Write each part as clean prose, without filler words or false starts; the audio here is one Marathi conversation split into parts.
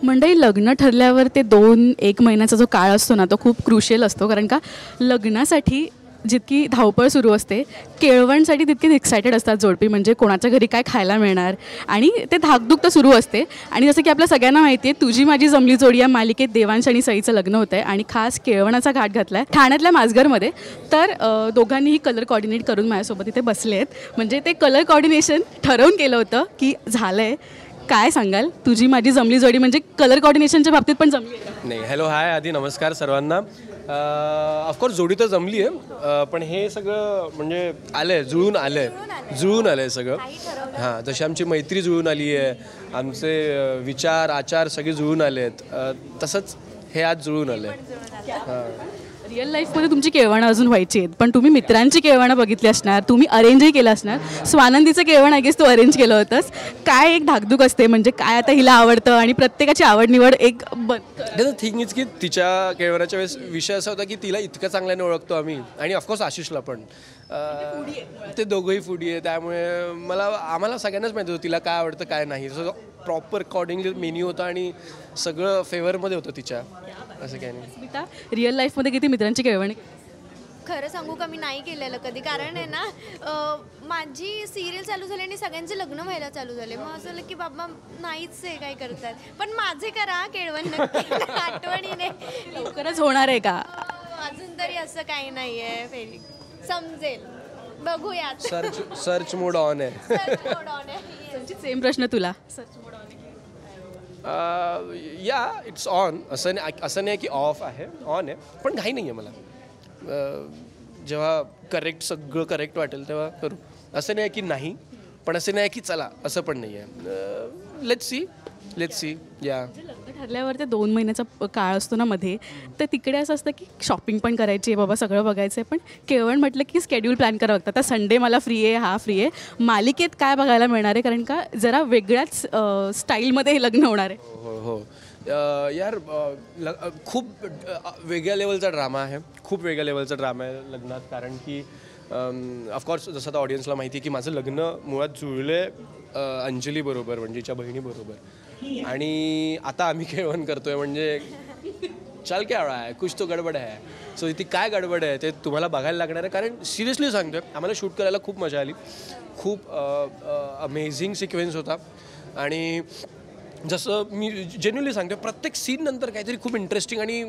मंडळी, लग्न ठरल्यावर ते 2-1 महिन्याचा जो काळ असतो ना, तो खूप क्रुशियल असतो. कारण का लग्नासाठी जितकी धावपळ सुरू असते, केळवणसाठी तितकीच एक्सायटेड असतात जोडपी. म्हणजे कोणाच्या घरी काय खायला मिळणार आणि ते धाकधूक तर सुरू असते. आणि जसं की आपल्या सगळ्यांना माहिती आहे, तुझी माझी जमली जोडी या मालिकेत देवांश आणि सईचं लग्न होतं आहे आणि खास केळवणाचा घाट घातला आहे ठाण्यातल्या माझघरमध्ये. तर दोघांनीही कलर कॉर्डिनेट करून माझ्यासोबत इथे बसले आहेत. म्हणजे ते कलर कॉर्डिनेशन ठरवून केलं होतं की झालं आहे. काय सांगाल, तुझी माझी जमली जोडी म्हणजे कलर कॉर्डिनेशनच्या बाबतीत पण जमली आहे का? नाही, हॅलो, हाय, आधी नमस्कार सर्वांना. ऑफकोर्स जोडी तर जमली आहे, पण हे सगळं म्हणजे आलं आहे, जुळून आलं आहे सगळं. हां, जशी आमची मैत्री जुळून आली आहे, आमचे विचार आचार सगळे जुळून आले आहेत, तसंच हे आज जुळून आलं आहे. हां, रिअल लाईफमध्ये तुमची केळवणं अजून व्हायची आहेत, पण तुम्ही मित्रांची केळवणं बघितली असणार, तुम्ही अरेंजही केलं असणार. स्वानंदीचं केळवण आय गेस तू अरेंज केलं होतंस. काय एक धाकधूक असते, म्हणजे काय आता हिला आवडतं आणि प्रत्येकाची आवड निवड एक थिंग इज की तिच्या केळवणाच्या वेळेस विषय असा होता की तिला इतकं चांगल्याने ओळखतो आम्ही, आणि ऑफकोर्स आशिषला पण. ते दोघंही फूडी आहे, त्यामुळे आम्हाला सगळ्यांनाच माहिती होतं तिला काय आवडतं काय नाही. सो प्रॉपर अकॉर्डिंगली मेन्यू होता आणि सगळं फेवरमध्ये होतं तिच्या. असं काय नाही. रिअल लाईफमध्ये किती मित्रांची केळवण? खरं सांगू का, मी नाही केलेलं कधी. कारण आहे ना, माझी सिरियल चालू झाली आणि सगळ्यांचे लग्न व्हायला चालू झाले. मग असं झालं की बाबा नाहीच आहे काय करतात, पण माझे करा केळवण नक्की आठवणीने. लवकरच होणार आहे का? अजून तरी असं काही नाही आहे, समजेल, बघूयात. सर्च मोड ऑन आहे. सेम प्रश्न तुला. या इट्स ऑन. असं नाही की ऑफ आहे, ऑन आहे, पण घाई नाही आहे मला. जेव्हा सगळं करेक्ट वाटेल तेव्हा करू. असं नाही की नाही, पण असं नाही की चला असं पण नाही आहे. Let's see. या लग्न ठरल्यावर ते 2 महिन्याचा काळ असतो ना मध्ये, तर तिकडे असं असतं की शॉपिंग पण करायची आहे बाबा, सगळं बघायचं आहे. पण केळवण म्हटलं की स्केड्यूल प्लॅन करावं लागतं. आता संडे मला फ्री आहे, हा फ्री आहे. मालिकेत काय बघायला मिळणार आहे, कारण का जरा वेगळ्याच स्टाईलमध्ये हे लग्न होणार आहे. हो. यार, खूप वेगळ्या लेवलचा ड्रामा आहे, लग्नात. कारण की ऑफकोर्स जसं आता ऑडियन्सला माहिती आहे की माझं लग्न मुळात जुळलं आहे अंजली बरोबर, म्हणजे हिच्या बहिणीबरोबर. आणि आता आम्ही केळवण करतोय, म्हणजे चल क्या रहा है, कुछ तो गडबड आहे. सो ती काय गडबड आहे ते तुम्हाला बघायला लागणार आहे. कारण सिरियसली सांगतोय, आम्हाला शूट करायला खूप मजा आली. खूप अमेझिंग सिक्वेन्स होता. आणि जसं मी जेन्युअनली सांगतो, प्रत्येक सीन नंतर काहीतरी खूप इंटरेस्टिंग आणि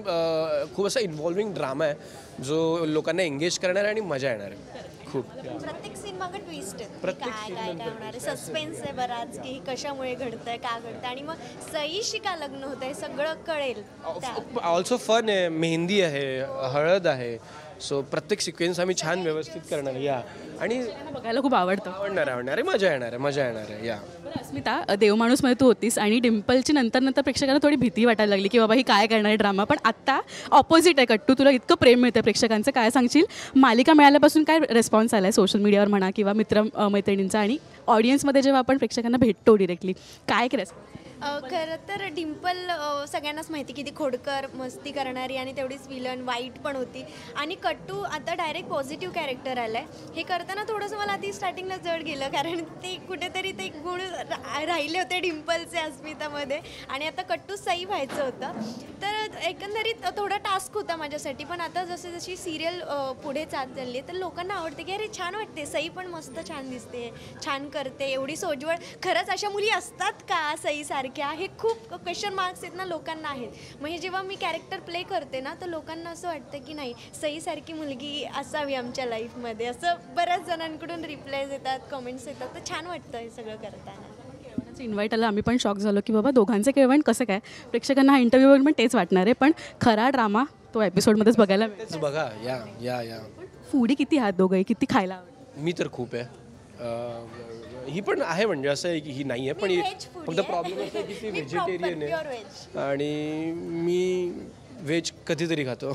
खूप असा इन्व्हॉल्विंग ड्रामा आहे जो लोकांना एंगेज करणार आहे आणि मजा येणार आहे खूप. प्रत्येक सीन मागे ट्विस्ट आहे, काय होणार आहे, सस्पेन्स आहे बराच की कशामुळे घडतंय, का घडतंय, आणि मग सईशी का लग्न होत आहे सगळं कळेल. ऑल्सो फन आहे, मेहंदी आहे, हळद आहे. सो प्रत्येक सिक्वेन्स आम्ही छान व्यवस्थित करणार आहे. या आणि बघायला खूप आवडतं. आवडणार आहे, मजा येणार आहे. या अस्मिता, देवमाणूसमध्ये तू होतीस आणि डिम्पलची नंतर प्रेक्षकांना थोडी भीती वाटायला लागली की बाबा ही काय करणार आहे ड्रामा. पण आत्ता ऑपोजिट आहे कट्टू, तुला इतकं प्रेम मिळतं प्रेक्षकांचं. काय सांगशील, मालिका मिळाल्यापासून काय रिस्पॉन्स आला आहे सोशल मीडियावर म्हणा किंवा मैत्रिणींचा, आणि ऑडियन्समध्ये जेव्हा आपण प्रेक्षकांना भेटतो डिरेक्टली, काय रेस्पॉन्स? खरं तर डिम्पल सगळ्यांनाच माहिती किती खोडकर, मस्ती करणारी आणि तेवढीच विलन वाईट पण होती. आणि कट्टू आता डायरेक्ट पॉझिटिव्ह कॅरेक्टर आलं आहे. हे करताना थोडंसं मला आधी स्टार्टिंगला जड गेलं, कारण ते कुठेतरी ते गुण राहिले होते डिम्पलचे अस्मितामध्ये, आणि आता कट्टू सई व्हायचं होतं. तर एकंदरीत थोडा टास्क होता माझ्यासाठी. पण आता जशी सिरियल पुढे चालत चालली आहे तर लोकांना आवडते की अरे छान वाटते, सई पण मस्त छान दिसते, छान करते, एवढी सोज्वळ. खरंच अशा मुली असतात का सईसारख्या? हे खूप क्वेश्चन मार्क्स आहेत ना लोकांना आहेत. मग हे जेव्हा मी कॅरेक्टर प्ले करते ना तर लोकांना असं वाटतं की नाही, सईसारखी मुलगी असावी आमच्या लाईफमध्ये. असं बऱ्याच जणांकडून रिप्लायज येतात, कमेंट्स येतात. तर छान वाटतं हे सगळं करताना. इन्व्हाइट आलं, आम्ही पण शॉक झालो की बाबा दोघांचं केळवण कसं काय. प्रेक्षकांना हा इंटरव्ह्यू बघून पण तेच वाटणार आहे, पण खरा ड्रामा तो एपिसोडमध्येच बघायला मिळेल. बघा. या फूडी किती आहात दोघंही, किती खायला आवडतं? मी तर खूप आहे. ही पण आहे, म्हणजे असं आहे की ही नाही आहे, पण फक्त प्रॉब्लेम असं आहे की ती व्हेजिटेरियन आहे आणि मी व्हेज कधीतरी खातो.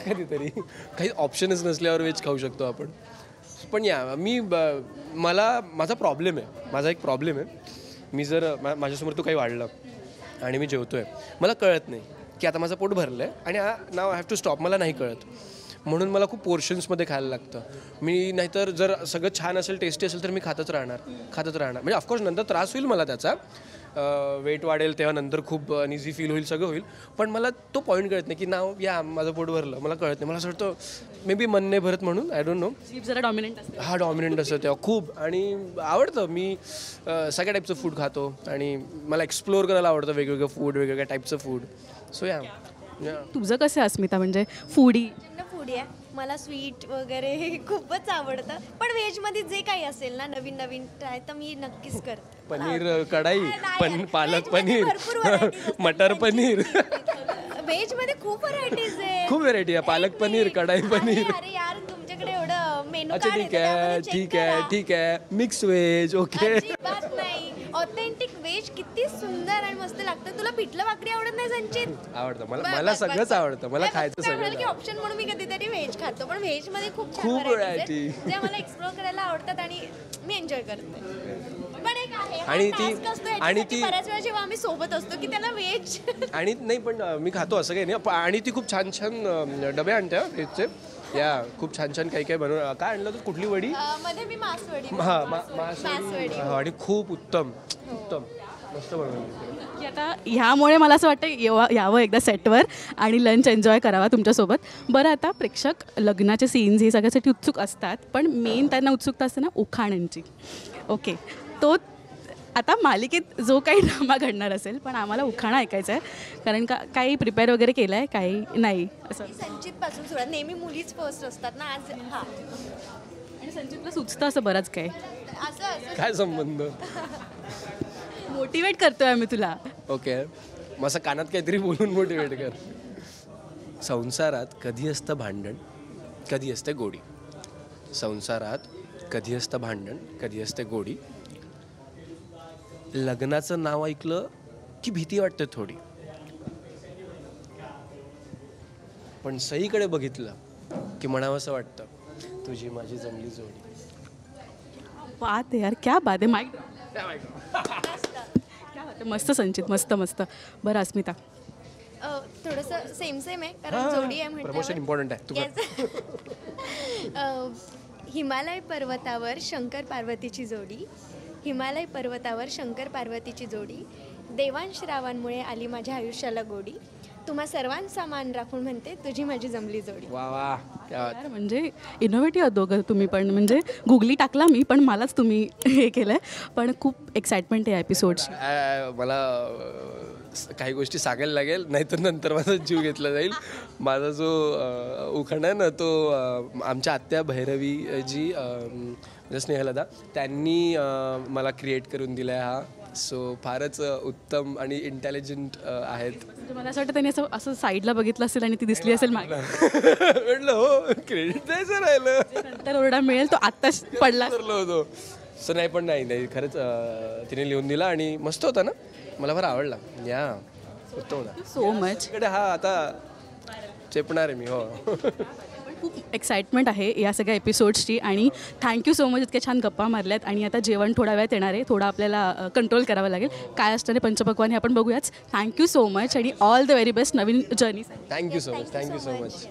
कधीतरी काही ऑप्शनच नसल्यावर व्हेज खाऊ शकतो आपण. पण माझा एक प्रॉब्लेम आहे. मी जर माझ्यासमोर तो काही वाढलं आणि मी जेवतोय, मला कळत नाही की आता माझं पोट भरलं आहे आणि नाव आय हॅव टू स्टॉप. मला नाही कळत. म्हणून मला खूप पोर्शन्समध्ये खायला लागतं. मी नाहीतर जर सगळं छान असेल, टेस्टी असेल तर मी खातच राहणार. म्हणजे ऑफकोर्स नंतर त्रास होईल मला त्याचा, वेट वाढेल तेव्हा नंतर खूप अनइझी फील होईल, सगळं होईल. पण मला तो पॉईंट कळत नाही की नाव या माझं पोट भरलं, मला कळत नाही. मला असं वाटतं मे बी मन नाही भरत म्हणून, आय डोंट नो. जीभ जरा डॉमिनंट असते. हा डॉमिनंट असतं तेव्हा खूप. आणि आवडतं, मी सगळ्या टाईपचं फूड खातो आणि मला एक्सप्लोअर करायला आवडतं वेगवेगळं फूड, वेगवेगळ्या टाईपचं फूड. सो या तुझं कसं आहे अस्मिता, म्हणजे फूडी? फूड आहे, मला स्वीट वगैरे हे खूपच आवडतं. पण व्हेजमध्ये जे काही असेल ना नवीन नवीन ट्राय तर मी नक्कीच करते. पनीर कढाई, नाही, पालक व्हेजमध्ये पनीर, भरपूर varieties असतात. मटर पनीर, व्हेजमध्ये खूप व्हरायटीज आहे. खूप व्हेरायटी आहे. पालक पनीर, कढाई पनीर. अरे यार तुमच्याकडे एवढं मेनू अच्छा ठीक आहे. Mix veg, okay. अजिबात नाही. ऑथेंटिक व्हेज किती सुंदर आणि मस्त लागतं. तुला पिठलं भाकरी आवडत नाही संचित? आवडतं मला सगळंच आवडतं. मला खायचं सगळं. की ऑप्शन म्हणून मी कधीतरी व्हेज खातो, पण व्हेज मध्ये खूप खूप variety. जे मला एक्सप्लोर करायला आवडतात आणि मी एन्जॉय करते. पण एक आहे हा आणि task असतो याच्यासाठी बऱ्याच वेळा जेव्हा आम्ही सोबत असतो की त्याला व्हेज आणि नाही पण मी खातो असं काही नाही. आणि ती खूप छान छान डबे आणते व्हेजचे. या खूप छान छान काही काही बनवून. काय आणलं तू, कुठली वडी? मध्ये मी मासवडी हा मासवडी. आणि खूप उत्तम मस्त बनवली. की आता ह्यामुळे मला असं वाटतं यावं एकदा सेटवर आणि लंच एन्जॉय करावा तुमच्यासोबत. बरं, आता प्रेक्षक लग्नाचे सीन्स हे सगळ्यासाठी उत्सुक असतात, पण मेन त्यांना उत्सुकता असते ना उखाण्यांची. ओके, तो आता मालिकेत जो काही ड्रामा घडणार असेल, पण आम्हाला उखाणा ऐकायचा आहे. कारण काही प्रिपेअर वगैरे केलं आहे, काही नाही असं? संचित पासून सुरुवात. नेहमी मुलीच फर्स्ट असतात ना आज. हा, आणि संचितला सुचतं असं बरंच काय. असं काय संबंध? मोटिवेट करतोय आम्ही तुला. ओके, मग असं कानात काहीतरी बोलून मोटिवेट कर. संसारात कधी असतं भांडण, कधी असते गोडी. संसारात कधी असतं भांडण, कधी असते गोडी. लग्नाचं नाव ऐकलं की भीती वाटते थोडी, पण सईकडे बघितलं की म्हणावंसं वाटतं तुझी माझी जमली जोडी. बात आहे यार, क्या बात आहे. माईक क्या बात आहे. मस्त संचित, मस्त मस्त. बरं अस्मिता, थोडंसं सेम आहे कारण जोडी आहे प्रमोशन इम्पॉर्टंट आहे. हिमालय पर्वतावर शंकर पार्वतीची जोडी. हिमालय पर्वतावर शंकर पार्वतीची जोडी. देवांश्रावांमुळे आली माझ्या आयुष्याला गोडी. तुम्हा सर्वांचा मान राखून म्हणते तुझी माझी जमली जोडी. वा वा, यार म्हणजे इनोव्हेटिव्ह आहात दोघं तुम्ही पण. म्हणजे गुगली टाकला मी, पण मलाच तुम्ही हे केलं आहे. पण खूप एक्साइटमेंट आहे एपिसोडची. मला काही गोष्टी सांगायला लागेल, नाहीतर नंतर माझा जीव घेतला जाईल. माझा जो उखाणा आहे ना, तो आमच्या आत्या भैरवी जी स्नेहलदा त्यांनी मला क्रिएट करून दिला आहे हा. सो फारच उत्तम आणि इंटेलिजंट आहेत. म्हणजे मला असं वाटतं त्यांनी असं साईडला बघितलं असेल आणि ती दिसली असेल मागे. म्हटलं हो, क्रेडिट द्यायचं राहिलं. नंतर ओरडा मिळेल तो आत्ताच पडला होतो. सो नाही, पण नाही खरंच तिने लिहून दिला आणि मस्त होता ना, मला फार आवडला. या उत्तम होता. So much. इकडे हा आता चेपणार आहे मी. हो. खूप एक्साइटमेंट आहे या सगळ्या एपिसोड्सची. आणि थँक्यू सो मच, इतक्या छान गप्पा मारल्यात. आणि आता जेवण थोडा वेळात येणार आहे, थोडं आपल्याला कंट्रोल करावं लागेल. काय असतं ते पंचपक्वान हे आपण बघूयाच. थँक्यू सो मच आणि all the very best Naveen journey. Thank you so much.